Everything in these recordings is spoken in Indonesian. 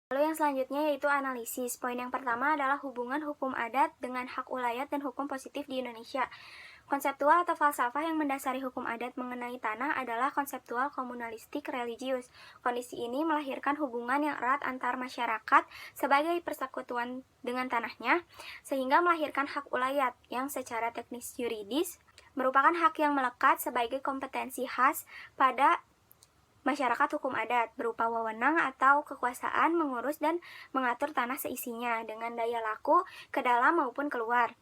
Lalu yang selanjutnya yaitu analisis. Poin yang pertama adalah hubungan hukum adat dengan hak ulayat dan hukum positif di Indonesia. Konseptual atau falsafah yang mendasari hukum adat mengenai tanah adalah konseptual komunalistik religius. Kondisi ini melahirkan hubungan yang erat antar masyarakat sebagai persekutuan dengan tanahnya, sehingga melahirkan hak ulayat yang secara teknis yuridis merupakan hak yang melekat sebagai kompetensi khas pada masyarakat hukum adat berupa wewenang atau kekuasaan mengurus dan mengatur tanah seisinya dengan daya laku ke dalam maupun keluar.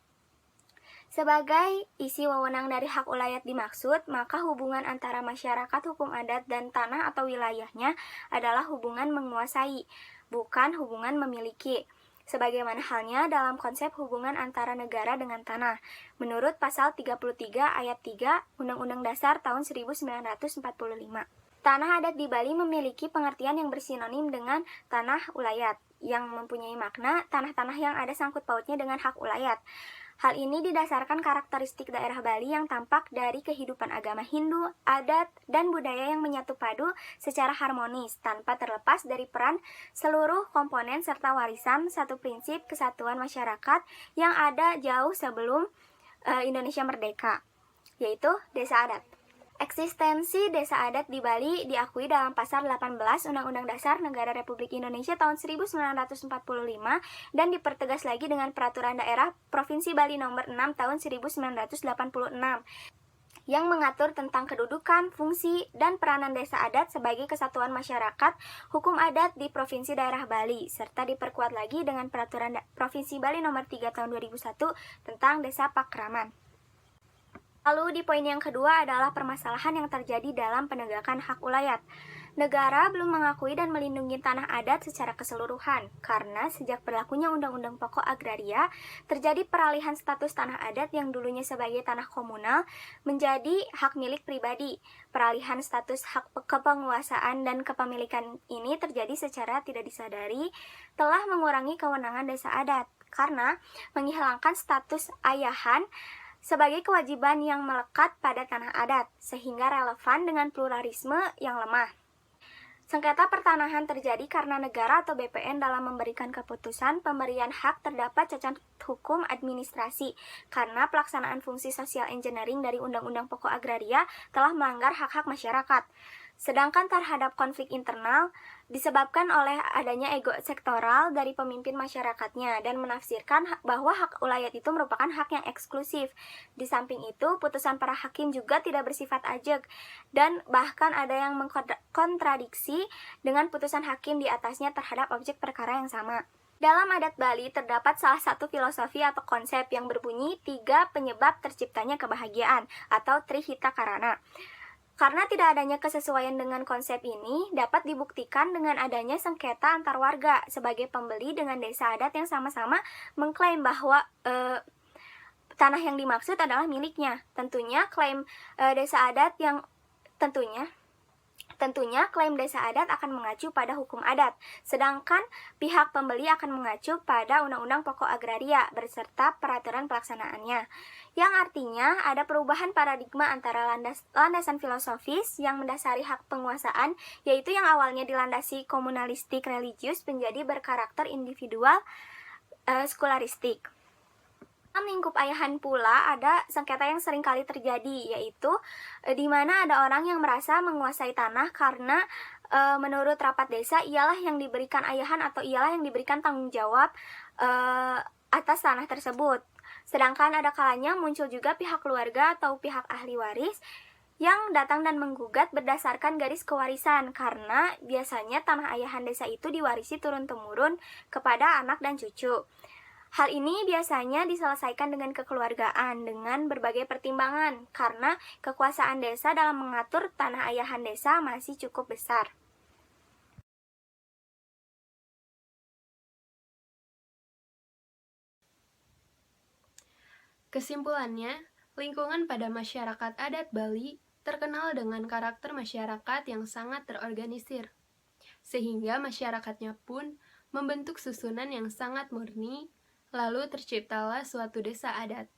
Sebagai isi wewenang dari hak ulayat dimaksud, maka hubungan antara masyarakat hukum adat dan tanah atau wilayahnya adalah hubungan menguasai, bukan hubungan memiliki. Sebagaimana halnya dalam konsep hubungan antara negara dengan tanah, menurut pasal 33 ayat 3 Undang-Undang Dasar tahun 1945. Tanah adat di Bali memiliki pengertian yang bersinonim dengan tanah ulayat, yang mempunyai makna tanah-tanah yang ada sangkut pautnya dengan hak ulayat. Hal ini didasarkan karakteristik daerah Bali yang tampak dari kehidupan agama Hindu, adat, dan budaya yang menyatu padu secara harmonis, tanpa terlepas dari peran seluruh komponen serta warisan satu prinsip kesatuan masyarakat yang ada jauh sebelum Indonesia merdeka, yaitu desa adat. Eksistensi desa adat di Bali diakui dalam Pasal 18 Undang-Undang Dasar Negara Republik Indonesia tahun 1945 dan dipertegas lagi dengan Peraturan Daerah Provinsi Bali Nomor 6 Tahun 1986 yang mengatur tentang kedudukan, fungsi, dan peranan desa adat sebagai kesatuan masyarakat hukum adat di Provinsi Daerah Bali, serta diperkuat lagi dengan Peraturan Provinsi Bali Nomor 3 Tahun 2001 tentang Desa Pakraman. Lalu di poin yang kedua adalah permasalahan yang terjadi dalam penegakan hak ulayat. Negara belum mengakui dan melindungi tanah adat secara keseluruhan, karena sejak berlakunya Undang-Undang Pokok Agraria, terjadi peralihan status tanah adat yang dulunya sebagai tanah komunal menjadi hak milik pribadi. Peralihan status hak kepenguasaan dan kepemilikan ini terjadi secara tidak disadari, telah mengurangi kewenangan desa adat, karena menghilangkan status ayahan sebagai kewajiban yang melekat pada tanah adat, sehingga relevan dengan pluralisme yang lemah. Sengketa pertanahan terjadi karena negara atau BPN dalam memberikan keputusan pemberian hak terdapat cacat hukum administrasi, karena pelaksanaan fungsi social engineering dari Undang-Undang Pokok Agraria telah melanggar hak-hak masyarakat. Sedangkan terhadap konflik internal disebabkan oleh adanya ego sektoral dari pemimpin masyarakatnya dan menafsirkan bahwa hak ulayat itu merupakan hak yang eksklusif. Di samping itu, putusan para hakim juga tidak bersifat ajeg dan bahkan ada yang mengkontradiksi dengan putusan hakim di atasnya terhadap objek perkara yang sama. Dalam adat Bali terdapat salah satu filosofi atau konsep yang berbunyi 3 penyebab terciptanya kebahagiaan atau Trihita Karana. Karena tidak adanya kesesuaian dengan konsep ini, dapat dibuktikan dengan adanya sengketa antar warga sebagai pembeli dengan desa adat yang sama-sama mengklaim bahwa tanah yang dimaksud adalah miliknya. Tentunya klaim desa adat yang Tentunya klaim desa adat akan mengacu pada hukum adat, sedangkan pihak pembeli akan mengacu pada Undang-Undang Pokok Agraria beserta peraturan pelaksanaannya. Yang artinya ada perubahan paradigma antara landasan filosofis yang mendasari hak penguasaan, yaitu yang awalnya dilandasi komunalistik religius menjadi berkarakter individual skolaristik. Dalam lingkup ayahan pula ada sengketa yang sering kali terjadi, yaitu di mana ada orang yang merasa menguasai tanah karena menurut rapat desa ialah yang diberikan ayahan atau ialah yang diberikan tanggung jawab atas tanah tersebut. Sedangkan ada kalanya muncul juga pihak keluarga atau pihak ahli waris yang datang dan menggugat berdasarkan garis kewarisan, karena biasanya tanah ayahan desa itu diwarisi turun-temurun kepada anak dan cucu. Hal ini biasanya diselesaikan dengan kekeluargaan dengan berbagai pertimbangan, karena kekuasaan desa dalam mengatur tanah ayahan desa masih cukup besar. Kesimpulannya, lingkungan pada masyarakat adat Bali terkenal dengan karakter masyarakat yang sangat terorganisir, sehingga masyarakatnya pun membentuk susunan yang sangat murni. Lalu terciptalah suatu desa adat.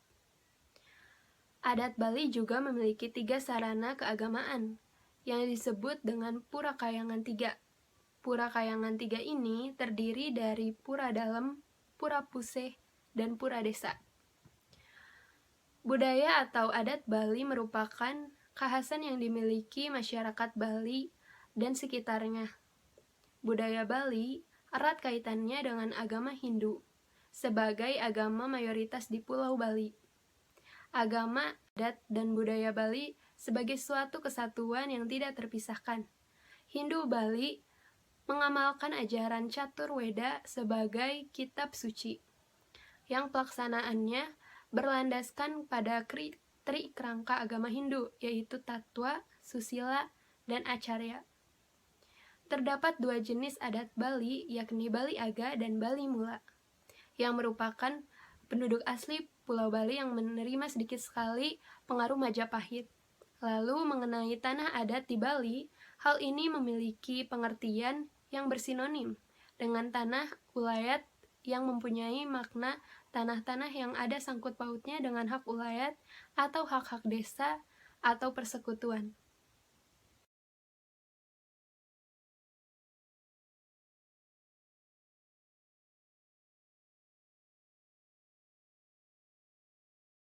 Adat Bali juga memiliki 3 sarana keagamaan yang disebut dengan Pura Kayangan 3. Pura Kayangan 3 ini terdiri dari pura dalam, pura puseh, dan pura desa. Budaya atau adat Bali merupakan kekhasan yang dimiliki masyarakat Bali dan sekitarnya. Budaya Bali erat kaitannya dengan agama Hindu, sebagai agama mayoritas di Pulau Bali. Agama, adat, dan budaya Bali sebagai suatu kesatuan yang tidak terpisahkan. Hindu Bali mengamalkan ajaran Catur Weda sebagai kitab suci, yang pelaksanaannya berlandaskan pada tri kerangka agama Hindu, yaitu Tattwa, Susila, dan Acarya. Terdapat 2 jenis adat Bali, yakni Bali Aga dan Bali Mula, yang merupakan penduduk asli Pulau Bali yang menerima sedikit sekali pengaruh Majapahit. Lalu mengenai tanah adat di Bali, hal ini memiliki pengertian yang bersinonim dengan tanah ulayat yang mempunyai makna tanah-tanah yang ada sangkut pautnya dengan hak ulayat atau hak-hak desa atau persekutuan.